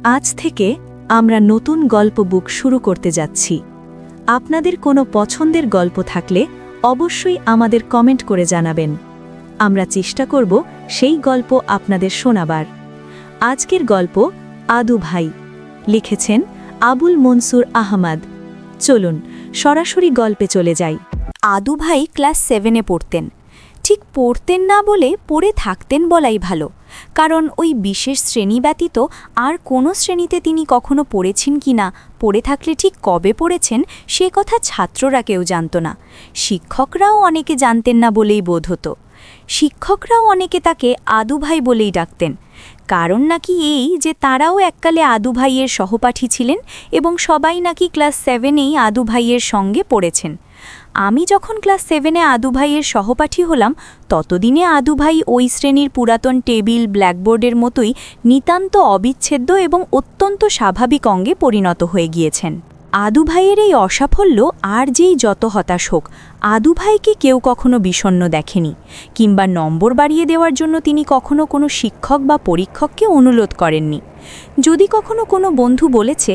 আজ থেকে আমরা নতুন গল্প বুক শুরু করতে যাচ্ছি। আপনাদের কোনো পছন্দের গল্প থাকলে অবশ্যই আমাদের কমেন্ট করে জানাবেন। আমরা চেষ্টা করব সেই গল্প আপনাদের শোনাবার। আজকের গল্প আদু ভাই, লিখেছেন আবুল মনসুর আহমদ। চলুন সরাসরি গল্পে চলে যাই। আদু ভাই ক্লাস 7-এ পড়তেন। ঠিক পড়তেন না বলে পড়ে থাকতেন বলাই ভালো, কারণ ওই বিশেষ শ্রেণী ব্যতীত আর কোনো শ্রেণীতে তিনি কখনো পড়েছেন কি না, পড়ে থাকলে ঠিক কবে পড়েছেন সে কথা ছাত্ররা কেউ জানত না। শিক্ষকরাও অনেকে জানতেন না বলেই বোধ হতো। শিক্ষকরাও অনেকে তাকে আদু ভাই বলেই ডাকতেন। কারণ নাকি এই যে তারাও এককালে আদু ভাইয়ের সহপাঠী ছিলেন এবং সবাই নাকি ক্লাস 7-এই আদু ভাইয়ের সঙ্গে পড়েছেন। আমি যখন ক্লাস 7-এ আদু ভাইয়ের সহপাঠী হলাম, ততদিনে আদু ভাই ওই শ্রেণীর পুরাতন টেবিল ব্ল্যাকবোর্ডের মতোই নিতান্ত অবিচ্ছেদ্য এবং অত্যন্ত স্বাভাবিক অঙ্গে পরিণত হয়ে গিয়েছেন। আদু ভাইয়ের এই অসাফল্য আর যেই যত হতাশ হোক, আদু ভাইকে কেউ কখনো বিষণ্ণ দেখেনি, কিংবা নম্বর বাড়িয়ে দেওয়ার জন্য তিনি কখনো কোনো শিক্ষক বা পরীক্ষককে অনুরোধ করেননি। যদি কখনো কোনো বন্ধু বলেছে,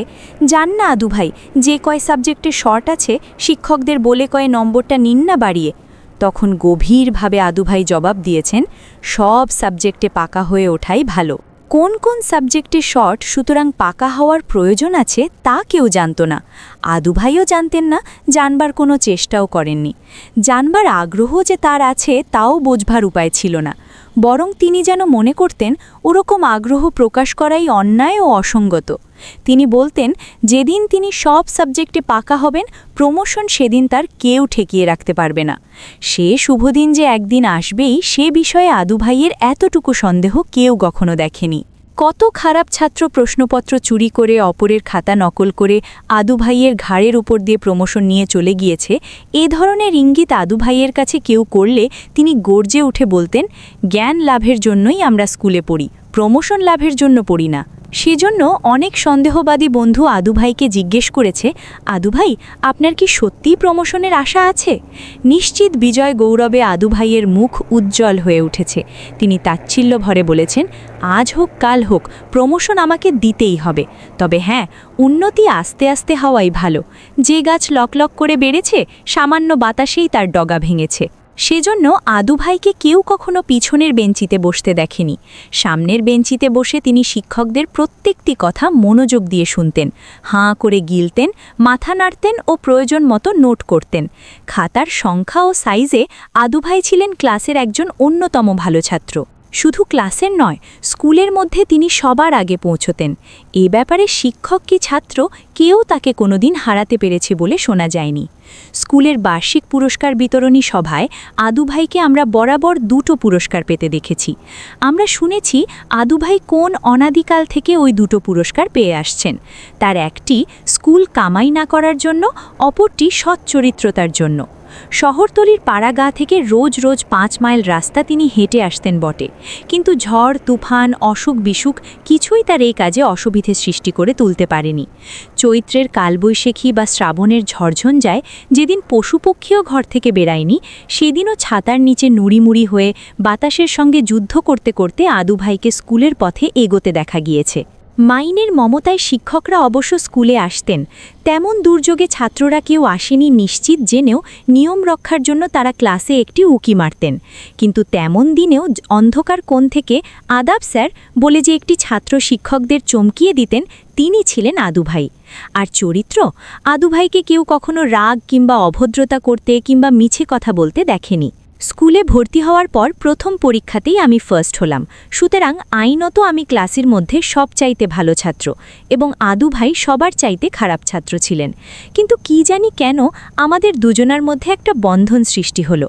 জান না আদু ভাই, যে কয় সাবজেক্টে শর্ট আছে শিক্ষকদের বলে কয়ে নম্বরটা নিন না বাড়িয়ে, তখন গভীরভাবে আদু ভাই জবাব দিয়েছেন, সব সাবজেক্টে পাকা হয়ে ওঠাই ভালো। কোন কোন সাবজেক্টে শর্ট সুতরাং পাকা হওয়ার প্রয়োজন আছে তা কেউ জানত না। আদু ভাইও জানতেন না, জানবার কোনো চেষ্টাও করেননি। জানবার আগ্রহ যে তার আছে তাও বোঝবার উপায় ছিল না, বরং তিনি যেন মনে করতেন ওরকম আগ্রহ প্রকাশ করাই অন্যায় ও অসঙ্গত। তিনি বলতেন, যেদিন তিনি সব সাবজেক্টে পাকা হবেন, প্রমোশন সেদিন তার কেউ ঠেকিয়ে রাখতে পারবে না। সে শুভদিন যে একদিন আসবেই সে বিষয়ে আদু ভাইয়ের এতটুকু সন্দেহ কেউ কখনো দেখেনি। কত খারাপ ছাত্র প্রশ্নপত্র চুরি করে অপরের খাতা নকল করে আদু ভাইয়ের ঘাড়ের উপর দিয়ে প্রমোশন নিয়ে চলে গিয়েছে, এ ধরনের ইঙ্গিত আদু ভাইয়ের কাছে কেউ করলে তিনি গর্জে উঠে বলতেন, জ্ঞান লাভের জন্যই আমরা স্কুলে পড়ি, প্রমোশন লাভের জন্য পড়ি না। সেজন্য অনেক সন্দেহবাদী বন্ধু আদু ভাইকে জিজ্ঞেস করেছে, আদু ভাই, আপনার কি সত্যিই প্রমোশনের আশা আছে? নিশ্চিত বিজয় গৌরবে আদু ভাইয়ের মুখ উজ্জ্বল হয়ে উঠেছে। তিনি তাচ্ছিল্য ভরে বলেছেন, আজ হোক কাল হোক প্রমোশন আমাকে দিতেই হবে। তবে হ্যাঁ, উন্নতি আস্তে আস্তে হওয়াই ভালো। যে গাছ লকলক করে বেড়েছে, সামান্য বাতাসেই তার ডগা ভেঙেছে। সেজন্য আদু ভাইকে কেউ কখনো পিছনের বেঞ্চিতে বসতে দেখেনি। সামনের বেঞ্চিতে বসে তিনি শিক্ষকদের প্রত্যেকটি কথা মনোযোগ দিয়ে শুনতেন, হাঁ করে গিলতেন, মাথা নাড়তেন ও প্রয়োজন মতো নোট করতেন। খাতার সংখ্যা ও সাইজে আদু ভাই ছিলেন ক্লাসের একজন অন্যতম ভালো ছাত্র। শুধু ক্লাসের নয়, স্কুলের মধ্যে তিনি সবার আগে পৌঁছতেন। এ ব্যাপারে শিক্ষক কি ছাত্র কেউ তাকে কোনোদিন হারাতে পেরেছে বলে শোনা যায়নি। স্কুলের বার্ষিক পুরস্কার বিতরণী সভায় আদু ভাইকে আমরা বরাবর 2টো পুরস্কার পেতে দেখেছি। আমরা শুনেছি আদু ভাই কোন অনাদিকাল থেকে ওই 2টো পুরস্কার পেয়ে আসছেন। তার একটি স্কুল কামাই না করার জন্য, অপরটি সচ্চরিত্রতার জন্য। শহরতলির পাড়াগা থেকে রোজ রোজ 5 মাইল রাস্তা তিনি হেঁটে আসতেন বটে, কিন্তু ঝড় তুফান অসুখ বিসুখ কিছুই তার এই কাজে অসুবিধে সৃষ্টি করে তুলতে পারেনি। চৈত্রের কালবৈশাখী বা শ্রাবণের ঝড়ঝঞ্ঝায় যেদিন পশুপক্ষীও ঘর থেকে বেরায়নি, সেদিনও ছাতার নিচে নুড়িমুড়ি হয়ে বাতাসের সঙ্গে যুদ্ধ করতে করতে আদু ভাইকে স্কুলের পথে এগোতে দেখা গিয়েছে। মাইনের মমতায় শিক্ষকরা অবশ্য স্কুলে আসতেন, তেমন দুর্যোগে ছাত্ররা কেউ আসেনি নিশ্চিত জেনেও নিয়ম রক্ষার জন্য তারা ক্লাসে একটি উকি মারতেন। কিন্তু তেমন দিনেও অন্ধকার কোণ থেকে আদাব স্যার বলে যে একটি ছাত্র শিক্ষকদের চমকিয়ে দিতেন, তিনি ছিলেন আদু ভাই। আর চরিত্র, আদু ভাইকে কেউ কখনো রাগ কিংবা অভদ্রতা করতে কিংবা মিছে কথা বলতে দেখেনি। স্কুলে ভর্তি হওয়ার পর প্রথম পরীক্ষাতেই আমি ফার্স্ট হলাম, সুতরাং আইনত আমি ক্লাসের মধ্যে সবচাইতে ভালো ছাত্র এবং আদু ভাই সবার চাইতে খারাপ ছাত্র ছিলেন। কিন্তু কি জানি কেন আমাদের দুজনার মধ্যে একটা বন্ধন সৃষ্টি হলো।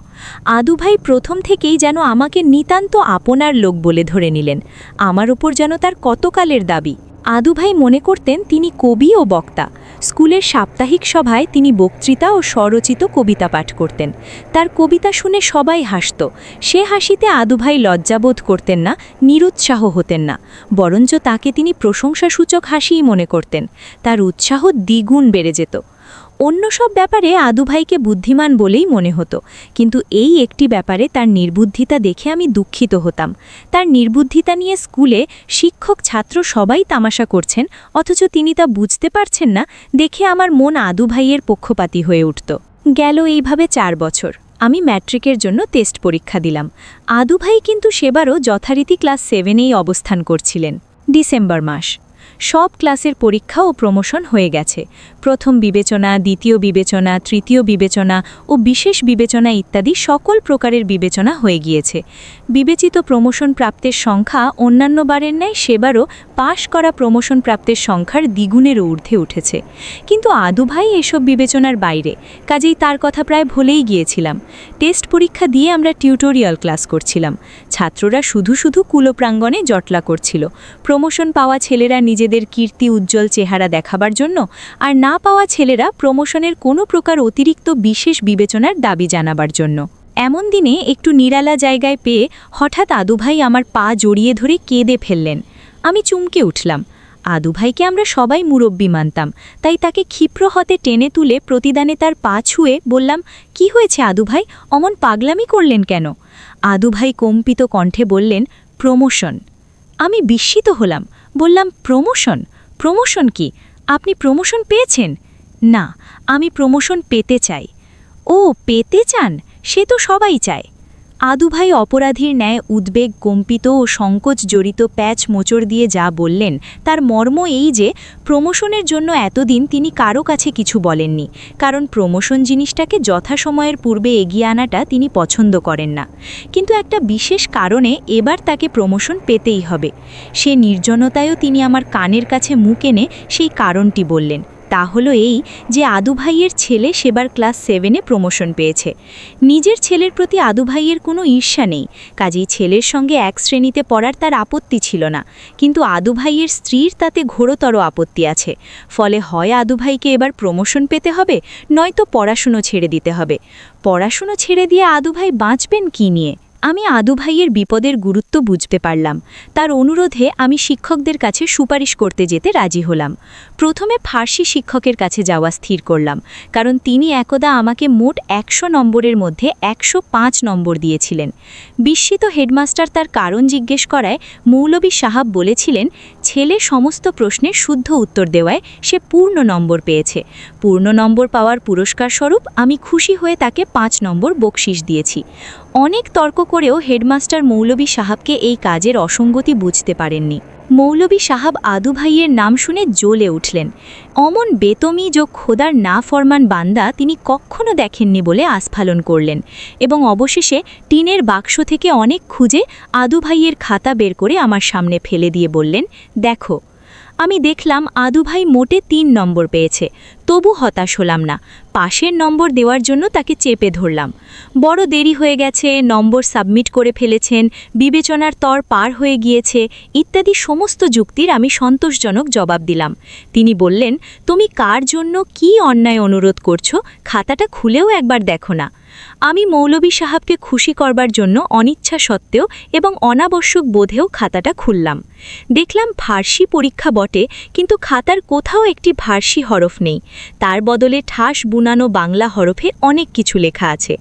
আদু ভাই প্রথম থেকেই যেন আমাকে নিতান্ত আপনার লোক বলে ধরে নিলেন। আমার উপর যেন তার কতকালের দাবি। আদু ভাই মনে করতেন তিনি কবি ও বক্তা। স্কুলের সাপ্তাহিক সভায় তিনি বক্তৃতা ও স্বরচিত কবিতা পাঠ করতেন। তার কবিতা শুনে সবাই হাসত। সে হাসিতে আদু ভাই লজ্জাবোধ করতেন না, নিরুৎসাহ হতেন না, বরঞ্চ তাকে তিনি প্রশংসাসূচক হাসিই মনে করতেন। তার উৎসাহ দ্বিগুণ বেড়ে যেত। অন্য সব ব্যাপারে আদুভাইকে বুদ্ধিমান বলেই মনে হতো, কিন্তু এই একটি ব্যাপারে তার নির্বুদ্ধিতা দেখে আমি দুঃখিত হতাম। তার নির্বুদ্ধিতা নিয়ে স্কুলে শিক্ষক ছাত্র সবাই তামাশা করছেন, অথচ তিনি তা বুঝতে পারছেন না দেখে আমার মন আদুভাইয়ের পক্ষপাতী হয়ে উঠত। গেল এইভাবে 4 বছর। আমি ম্যাট্রিকের জন্য টেস্ট পরীক্ষা দিলাম। আদুভাই কিন্তু সেবারও যথারীতি ক্লাস 7এই অবস্থান করছিলেন। ডিসেম্বর মাস। সব ক্লাসের পরীক্ষা ও প্রমোশন হয়ে গেছে। প্রথম বিবেচনা, দ্বিতীয় বিবেচনা, তৃতীয় বিবেচনা ও বিশেষ বিবেচনা ইত্যাদি সকল প্রকারের বিবেচনা হয়ে গিয়েছে। বিবেচিত প্রমোশন প্রাপ্তের সংখ্যা অন্যান্য বারের ন্যায় সেবারও পাশ করা প্রমোশন প্রাপ্তের সংখ্যার দ্বিগুণেরও ঊর্ধ্বে উঠেছে। কিন্তু আদুভাই এসব বিবেচনার বাইরে, কাজেই তার কথা প্রায় ভুলেই গিয়েছিলাম। টেস্ট পরীক্ষা দিয়ে আমরা টিউটোরিয়াল ক্লাস করছিলাম। ছাত্ররা শুধু শুধু কুলপ্রাঙ্গণে জটলা করছিল। প্রমোশন পাওয়া ছেলেরা নিজেদের কীর্তি উজ্জ্বল চেহারা দেখাবার জন্য, আর না পাওয়া ছেলেরা প্রমোশনের কোনো প্রকার অতিরিক্ত বিশেষ বিবেচনার দাবি জানাবার জন্য। এমন দিনে একটু নিরালা জায়গায় পেয়ে হঠাৎ আদুভাই আমার পা জড়িয়ে ধরে কেঁদে ফেললেন। আমি চমকে উঠলাম। আদুভাইকে আমরা সবাই মুরব্বি মানতাম, তাই তাকে ক্ষিপ্র হতে টেনে তুলে প্রতিদানে তার পা ছুঁয়ে বললাম, কি হয়েছে আদুভাই, অমন পাগলামি করলেন কেন? আদুভাই কম্পিত কণ্ঠে বললেন, প্রমোশন। আমি বিস্মিত হলাম। বললাম, প্রমোশন? প্রমোশন কি? আপনি প্রমোশন পেয়েছেন? না, আমি প্রমোশন পেতে চাই। ও, পেতে চান? সে তো সবাই চায়। আদুভাই অপরাধীর ন্যায় উদ্বেগ, কম্পিত ও সংকোচ জড়িত প্যাচ মোচড় দিয়ে যা বললেন তার মর্ম এই যে প্রমোশনের জন্য এতদিন তিনি কারো কাছে কিছু বলেননি, কারণ প্রমোশন জিনিসটাকে যথাসময়ের পূর্বে এগিয়ে আনাটা তিনি পছন্দ করেন না। কিন্তু একটা বিশেষ কারণে এবার তাকে প্রমোশন পেতেই হবে। সে নির্জনতায়ও তিনি আমার কানের কাছে মুখ এনে সেই কারণটি বললেন। তা হলো এই যে আদুভাইয়ের ছেলে সেবার ক্লাস 7-এ প্রমোশন পেয়েছে। নিজের ছেলের প্রতি আদুভাইয়ের কোনো ঈর্ষা নেই, কাজেই ছেলের সঙ্গে এক শ্রেণীতে পড়ার তার আপত্তি ছিল না। কিন্তু আদুভাইয়ের স্ত্রীর তাতে ঘোরতর আপত্তি আছে। ফলে হয় আদুভাইকে এবার প্রমোশন পেতে হবে, নয়তো পড়াশুনো ছেড়ে দিতে হবে। পড়াশুনো ছেড়ে দিয়ে আদুভাই বাঁচবেন কী নিয়ে? আমি আদুভাইয়ের বিপদের গুরুত্ব বুঝতে পারলাম। তার অনুরোধে আমি শিক্ষকদের কাছে সুপারিশ করতে যেতে রাজি হলাম। প্রথমে ফার্সি শিক্ষকের কাছে যাওয়া স্থির করলাম, কারণ তিনি একদা আমাকে মোট 100 নম্বরের মধ্যে 105 নম্বর দিয়েছিলেন। বিস্মিত হেডমাস্টার তার কারণ জিজ্ঞেস করায় মৌলভী সাহাব বলেছিলেন, ছেলে সমস্ত প্রশ্নের শুদ্ধ উত্তর দেওয়ায় সে পূর্ণ নম্বর পেয়েছে। পূর্ণ নম্বর পাওয়ার পুরস্কার স্বরূপ আমি খুশি হয়ে তাকে 5 নম্বর বকশিশ দিয়েছি। অনেক তর্ক করেও হেডমাস্টার মৌলভী সাহাবকে এই কাজের অসঙ্গতি বুঝতে পারেননি। মৌলভী সাহাব আদুভাইয়ের নাম শুনে জ্বলে উঠলেন। অমন বেতমিজ ও খোদার না ফরমান বান্দা তিনি কখনো দেখেননি বলে আস্ফালন করলেন, এবং অবশেষে টিনের বাক্স থেকে অনেক খুঁজে আদুভাইয়ের খাতা বের করে আমার সামনে ফেলে দিয়ে বললেন, দেখো। আমি দেখলাম আদুভাই মোটে 3 নম্বর পেয়েছে, তবু হতাশ হলাম না। পাশের নম্বর দেওয়ার জন্য তাকে চেপে ধরলাম। বড় দেরি হয়ে গেছে, নম্বর সাবমিট করে ফেলেছেন, বিবেচনার তর পার হয়ে গিয়েছে ইত্যাদি সমস্ত যুক্তির আমি সন্তোষজনক জবাব দিলাম। তিনি বললেন, তুমি কার জন্য কি অন্যায় অনুরোধ করছো, খাতাটা খুলেও একবার দেখো না। আমি মৌলভী সাহাবকে খুশি করবার জন্য অনিচ্ছা সত্ত্বেও এবং অনাবশ্যক বোধেও খাতাটা খুললাম। দেখলাম ফার্সি পরীক্ষা বটে, কিন্তু খাতার কোথাও একটি ফার্সি হরফ নেই। তার বদলে ঠাস বুনানো বাংলা হরফে অনেক কিছু লেখা আছে।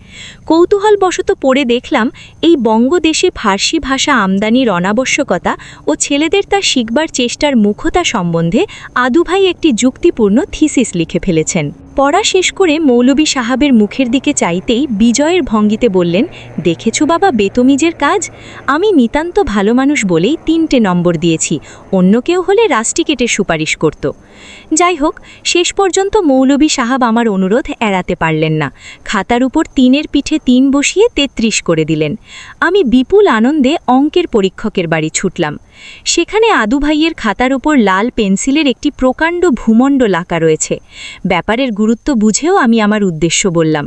কৌতূহলবশত পড়ে দেখলাম এই বঙ্গদেশে ফার্সি ভাষা আমদানির অনাবশ্যকতা ও ছেলেদের তা শিখবার চেষ্টার মুখতা সম্বন্ধে আদুভাই একটি যুক্তিপূর্ণ থিসিস লিখে ফেলেছেন। পড়া শেষ করে মৌলভী সাহাবের মুখের দিকে চাইতেই বিজয়ের ভঙ্গিতে বললেন, দেখেছো বাবা বেতমিজের কাজ? আমি নিতান্ত ভালো মানুষ বলেই 3টে নম্বর দিয়েছি, অন্য কেউ হলে রাস্টিকেটের সুপারিশ করত। যাই হোক, শেষ পর্যন্ত মৌলভী সাহাব আমার অনুরোধ এড়াতে পারলেন না। খাতার উপর 3-এর পিঠে 3 বসিয়ে 33 করে দিলেন। আমি বিপুল আনন্দে অঙ্কের পরীক্ষকের বাড়ি ছুটলাম। সেখানে আদুভাইয়ের খাতার উপর লাল পেন্সিলের একটি প্রকাণ্ড ভূমণ্ডল আঁকা রয়েছে। ব্যাপারের গুরুত্ব বুঝেও আমি আমার উদ্দেশ্য বললাম।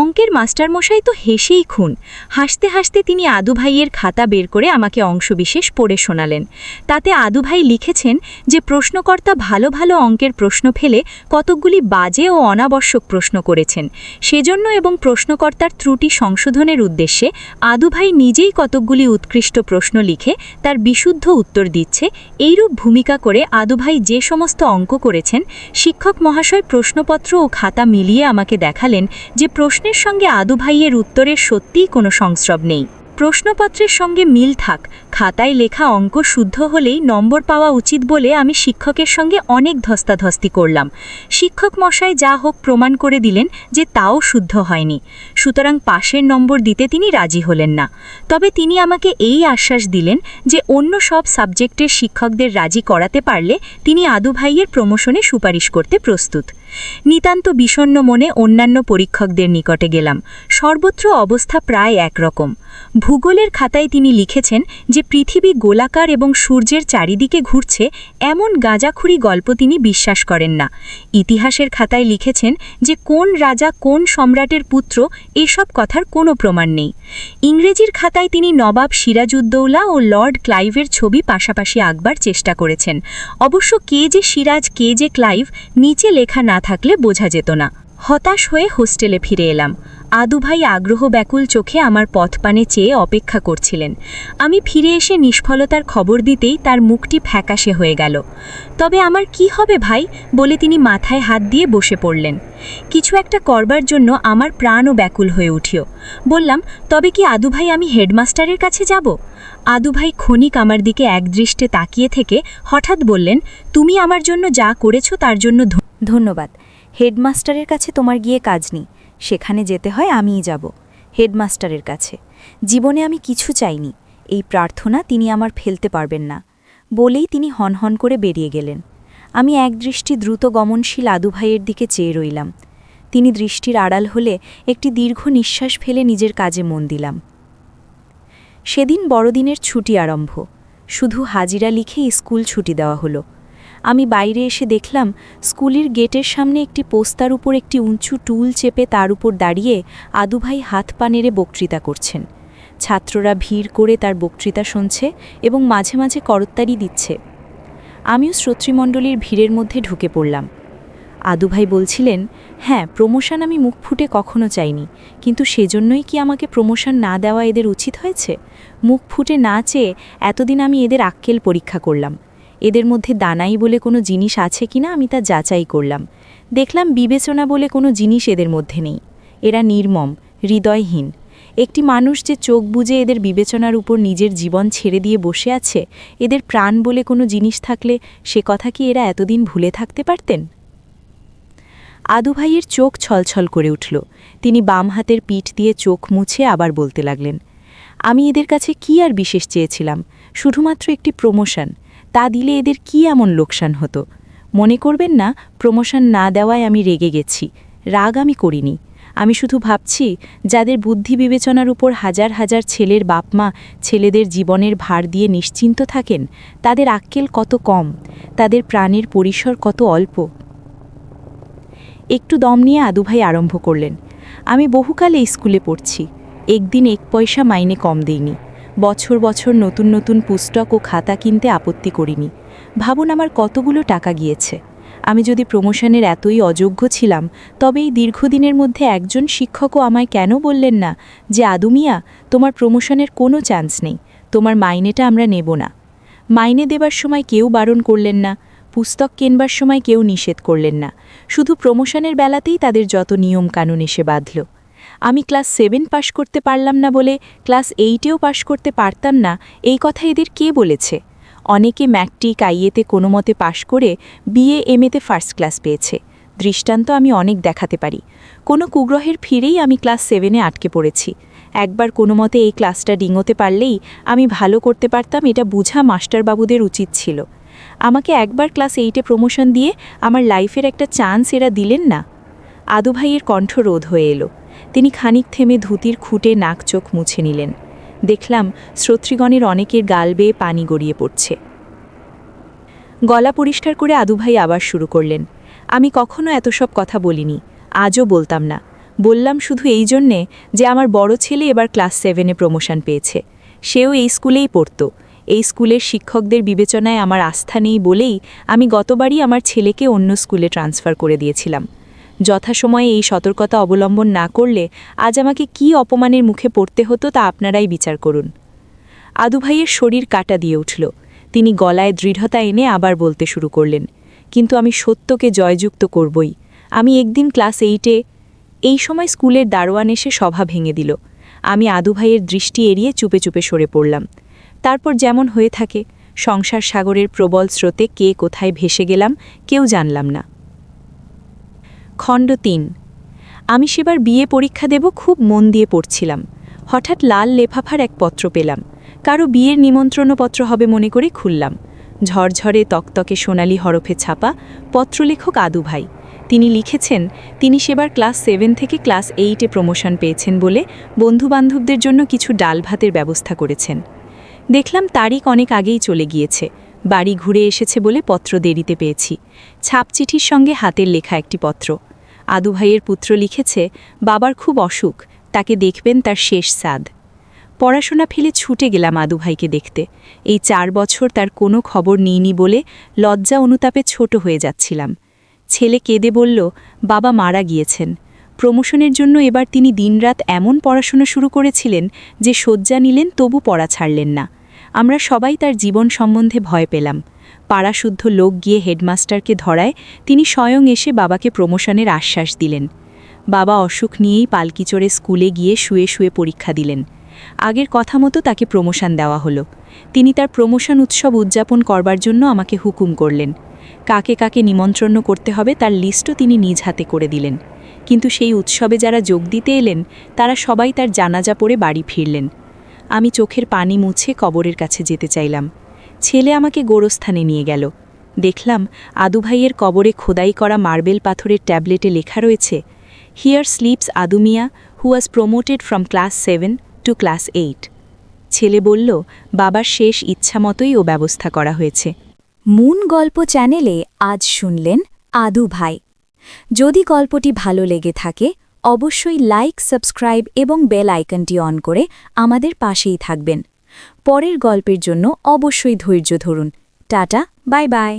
অঙ্কের মাস্টারমশাই তো হেসেই খুন। হাসতে হাসতে তিনি আদু ভাইয়ের খাতা বের করে আমাকে অংশবিশেষ পড়ে শোনালেন। তাতে আদু ভাই লিখেছেন যে প্রশ্নকর্তা ভালো ভালো অঙ্কের প্রশ্ন ফেলে কতকগুলি বাজে ও অনাবশ্যক প্রশ্ন করেছেন, সেজন্য এবং প্রশ্নকর্তার ত্রুটি সংশোধনের উদ্দেশ্যে আদু ভাই নিজেই কতকগুলি উৎকৃষ্ট প্রশ্ন লিখে তার বিশুদ্ধ উত্তর দিচ্ছে। এইরূপ ভূমিকা করে আদু ভাই যে সমস্ত অঙ্ক করেছেন, শিক্ষক মহাশয় প্রশ্নপত্র ও খাতা মিলিয়ে আমাকে দেখালেন যে প্রশ্নের সঙ্গে আদু ভাইয়ের উত্তরের সত্যিই কোনো সংস্রব নেই। প্রশ্নপত্রের সঙ্গে মিল থাক, খাতায় লেখা অঙ্ক শুদ্ধ হলেই নম্বর পাওয়া উচিত বলে আমি শিক্ষকের সঙ্গে অনেক ধস্তাধস্তি করলাম। শিক্ষক মশাই যা হোক প্রমাণ করে দিলেন যে তাও শুদ্ধ হয়নি, সুতরাং পাশের নম্বর দিতে তিনি রাজি হলেন না। তবে তিনি আমাকে এই আশ্বাস দিলেন যে অন্য সব সাবজেক্টের শিক্ষকদের রাজি করাতে পারলে তিনি আদু ভাইয়ের প্রমোশনে সুপারিশ করতে প্রস্তুত। নিতান্ত বিষণ্ণ মনে অন্যান্য পরীক্ষকদের নিকটে গেলাম। সর্বত্র অবস্থা প্রায় একরকম। ভূগোলের খাতায় তিনি লিখেছেন যে পৃথিবী গোলাকার এবং সূর্যের চারিদিকে ঘুরছে, এমন গাঁজাখুরি গল্প তিনি বিশ্বাস করেন না। ইতিহাসের খাতায় লিখেছেন যে কোন রাজা কোন সম্রাটের পুত্র, এসব কথার কোনো প্রমাণ নেই। ইংরেজির খাতায় তিনি নবাব সিরাজউদ্দৌলা ও লর্ড ক্লাইভের ছবি পাশাপাশি আঁকবার চেষ্টা করেছেন। অবশ্য কে যে সিরাজ কে যে ক্লাইভ নিচে লেখা না থাকলে বোঝা যেত না। হতাশ হয়ে হোস্টেলে ফিরে এলাম। আদু ভাই আগ্রহ ব্যাকুল চোখে আমার পথপানে চেয়ে অপেক্ষা করছিলেন। আমি ফিরে এসে নিষ্ফলতার খবর দিতেই তার মুখটি ফ্যাকাশে হয়ে গেল। তবে আমার কি হবে ভাই বলে তিনি মাথায় হাত দিয়ে বসে পড়লেন। কিছু একটা করবার জন্য আমার প্রাণও ব্যাকুল হয়ে উঠিল। বললাম, তবে কি আদু ভাই আমি হেডমাস্টারের কাছে যাব? আদু ভাই ক্ষণিক আমার দিকে একদৃষ্টে তাকিয়ে থেকে হঠাৎ বললেন, তুমি আমার জন্য যা করেছ তার জন্য ধন্যবাদ। হেডমাস্টারের কাছে তোমার গিয়ে কাজ নেই, সেখানে যেতে হয় আমিই যাব, হেডমাস্টারের কাছে। জীবনে আমি কিছু চাইনি, এই প্রার্থনা তিনি আমার ফেলতে পারবেন না বলেই তিনি হনহন করে বেরিয়ে গেলেন। আমি একদৃষ্টি দ্রুত গমনশীল আদু ভাইয়ের দিকে চেয়ে রইলাম। তিনি দৃষ্টির আড়াল হলে একটি দীর্ঘ নিঃশ্বাস ফেলে নিজের কাজে মন দিলাম। সেদিন বড়দিনের ছুটি আরম্ভ। শুধু হাজিরা লিখে স্কুল ছুটি দেওয়া হলো। আমি বাইরে এসে দেখলাম স্কুলের গেটের সামনে একটি পোস্তার উপর একটি উঁচু টুল চেপে তার উপর দাঁড়িয়ে আদু ভাই হাত পা নেড়ে বক্তৃতা করছেন। ছাত্ররা ভিড় করে তার বক্তৃতা শুনছে এবং মাঝে মাঝে করত্তারি দিচ্ছে। আমিও শ্রোতৃমণ্ডলীর ভিড়ের মধ্যে ঢুকে পড়লাম। আদু ভাই বলছিলেন, হ্যাঁ, প্রমোশন আমি মুখ ফুটে কখনো চাইনি, কিন্তু সেজন্যই কি আমাকে প্রমোশন না দেওয়া এদের উচিত হয়েছে? মুখ ফুটে না চেয়ে এতদিন আমি এদের আক্কেল পরীক্ষা করলাম। এদের মধ্যে দানাই বলে কোনো জিনিস আছে কিনা আমি তা যাচাই করলাম। দেখলাম বিবেচনা বলে কোনো জিনিস এদের মধ্যে নেই। এরা নির্মম, হৃদয়হীন। একটি মানুষ যে চোখ বুজে এদের বিবেচনার উপর নিজের জীবন ছেড়ে দিয়ে বসে আছে, এদের প্রাণ বলে কোনো জিনিস থাকলে সে কথা কি এরা এতদিন ভুলে থাকতে পারতেন? আদু ভাইয়ের চোখ ছলছল করে উঠল। তিনি বাম হাতের পিঠ দিয়ে চোখ মুছে আবার বলতে লাগলেন, আমি এদের কাছে কি আর বিশেষ চেয়েছিলাম? শুধুমাত্র একটি প্রমোশন। তা দিলে এদের কি এমন লোকসান হতো? মনে করবেন না প্রমোশন না দেওয়ায় আমি রেগে গেছি। রাগ আমি করিনি। আমি শুধু ভাবছি, যাদের বুদ্ধি বিবেচনার উপর হাজার হাজার ছেলের বাপমা ছেলেদের জীবনের ভার দিয়ে নিশ্চিন্ত থাকেন, তাদের আক্কেল কত কম, তাদের প্রাণের পরিসর কত অল্প। একটু দম নিয়ে আদু ভাই আরম্ভ করলেন, আমি বহুকালে স্কুলে পড়ছি। একদিন 1 পয়সা মাইনে কম দেইনি। বছর বছর নতুন নতুন পুস্তক ও খাতা কিনতে আপত্তি করিনি। ভাবুন আমার কতগুলো টাকা গিয়েছে। আমি যদি প্রমোশনের এতই অযোগ্য ছিলাম, তবে এই দীর্ঘদিনের মধ্যে একজন শিক্ষকও আমায় কেন বললেন না যে আদু মিয়া, তোমার প্রমোশনের কোনো চান্স নেই, তোমার মাইনেটা আমরা নেব না। মাইনে দেবার সময় কেউ বারণ করলেন না, পুস্তক কেনবার সময় কেউ নিষেধ করলেন না। শুধু প্রমোশনের বেলাতেই তাদের যত নিয়ম কানুন এসে বাঁধল। আমি ক্লাস 7 পাশ করতে পারলাম না বলে ক্লাস 8এও পাশ করতে পারতাম না, এই কথা এদের কে বলেছে? অনেকে ম্যাট্রিক আইএতে কোনো মতে পাশ করে বিএ এমএতে ফার্স্ট ক্লাস পেয়েছে। দৃষ্টান্ত আমি অনেক দেখাতে পারি। কোনো কুগ্রহের ফিরেই আমি ক্লাস 7এ আটকে পড়েছি। একবার কোনো মতে এই ক্লাসটা ডিঙোতে পারলেই আমি ভালো করতে পারতাম, এটা বুঝা মাস্টারবাবুদের উচিত ছিল। আমাকে একবার ক্লাস 8এ প্রমোশন দিয়ে আমার লাইফের একটা চান্স এরা দিলেন না। আদু ভাইয়ের কণ্ঠ রোধ হয়ে এলো। তিনি খানিক থেমে ধুতির খুঁটে নাক চোখ মুছে নিলেন। দেখলাম শ্রোতৃগণের অনেকের গাল বেয়ে পানি গড়িয়ে পড়ছে। গলা পরিষ্কার করে আদু ভাই আবার শুরু করলেন, আমি কখনো এত সব কথা বলিনি, আজও বলতাম না। বললাম শুধু এই জন্যে যে আমার বড় ছেলে এবার ক্লাস 7-এ প্রমোশন পেয়েছে। সেও এই স্কুলেই পড়ত। এই স্কুলের শিক্ষকদের বিবেচনায় আমার আস্থা নেই বলেই আমি গতবারই আমার ছেলেকে অন্য স্কুলে ট্রান্সফার করে দিয়েছিলাম। যথাসময়ে এই সতর্কতা অবলম্বন না করলে আজ আমাকে কী অপমানের মুখে পড়তে হতো তা আপনারাই বিচার করুন। আদু ভাইয়ের শরীর কাটা দিয়ে উঠল। তিনি গলায় দৃঢ়তা এনে আবার বলতে শুরু করলেন, কিন্তু আমি সত্যকে জয়যুক্ত করবই। আমি একদিন ক্লাস 8-এ এই সময় স্কুলের দারোয়ান এসে সভা ভেঙে দিল। আমি আদু ভাইয়ের দৃষ্টি এড়িয়ে চুপে চুপে সরে পড়লাম। তারপর যেমন হয়ে থাকে, সংসার সাগরের প্রবল স্রোতে কে কোথায় ভেসে গেলাম কেউ জানলাম না। খণ্ড 3। আমি সেবার বিয়ে পরীক্ষা দেব খুব মন দিয়ে পড়ছিলাম। হঠাৎ লাল লেফাফার এক পত্র পেলাম। কারো বিয়ের নিমন্ত্রণপত্র হবে মনে করে খুললাম। ঝরঝরে তকতকে সোনালি হরফে ছাপা, পত্রলেখক আদু ভাই। তিনি লিখেছেন তিনি সেবার ক্লাস 7 থেকে ক্লাস 8-এ প্রমোশন পেয়েছেন বলে বন্ধুবান্ধবদের জন্য কিছু ডাল ভাতের ব্যবস্থা করেছেন। দেখলাম তারিখ অনেক আগেই চলে গিয়েছে। বাড়ি ঘুরে এসেছে বলে পত্র দেরিতে পেয়েছি। ছাপচিঠির সঙ্গে হাতের লেখা একটি পত্র। আদু ভাইয়ের পুত্র লিখেছে বাবার খুব অসুখ, তাকে দেখবেন তার শেষ সাদ। পড়াশোনা ফেলে ছুটে গেলাম আদু ভাইকে দেখতে। এই 4 বছর তার কোনো খবর নিইনি বলে লজ্জা অনুতাপে ছোট হয়ে যাচ্ছিলাম। ছেলে কেঁদে বলল বাবা মারা গিয়েছেন। প্রমোশনের জন্য এবার তিনি দিনরাত এমন পড়াশোনা শুরু করেছিলেন যে শয্যা নিলেন তবু পড়া ছাড়লেন না। আমরা সবাই তার জীবন সম্বন্ধে ভয় পেলাম। পাড়াশুদ্ধ লোক গিয়ে হেডমাস্টারকে ধরায় তিনি স্বয়ং এসে বাবাকে প্রমোশনের আশ্বাস দিলেন। বাবা অসুখ নিয়েই পালকি চড়ে স্কুলে গিয়ে শুয়ে শুয়ে পরীক্ষা দিলেন। আগের কথা মতো তাকে প্রমোশন দেওয়া হলো। তিনি তার প্রমোশন উৎসব উদযাপন করবার জন্য আমাকে হুকুম করলেন। কাকে কাকে নিমন্ত্রণ করতে হবে তার লিস্টও তিনি নিজ হাতে করে দিলেন। কিন্তু সেই উৎসবে যারা যোগ দিতে এলেন তারা সবাই তার জানাজা পড়ে বাড়ি ফিরলেন। আমি চোখের পানি মুছে কবরের কাছে যেতে চাইলাম। ছেলে আমাকে গোরস্থানে নিয়ে গেল। দেখলাম আদু ভাইয়ের কবরে খোদাই করা মার্বেল পাথরের ট্যাবলেটে লেখা রয়েছে, here sleeps Adu Mia who was promoted from class 7 to class 8। ছেলে বলল বাবার শেষ ইচ্ছা মতোই ও ব্যবস্থা করা হয়েছে। মুন গল্প চ্যানেলে আজ শুনলেন আদু ভাই। যদি গল্পটি ভালো লেগে থাকে অবশ্যই লাইক, সাবস্ক্রাইব এবং বেল আইকনটি অন করে আমাদের পাশেই থাকবেন। পরের গল্পের জন্য অবশ্যই ধৈর্য ধরুন। Tata, bye bye.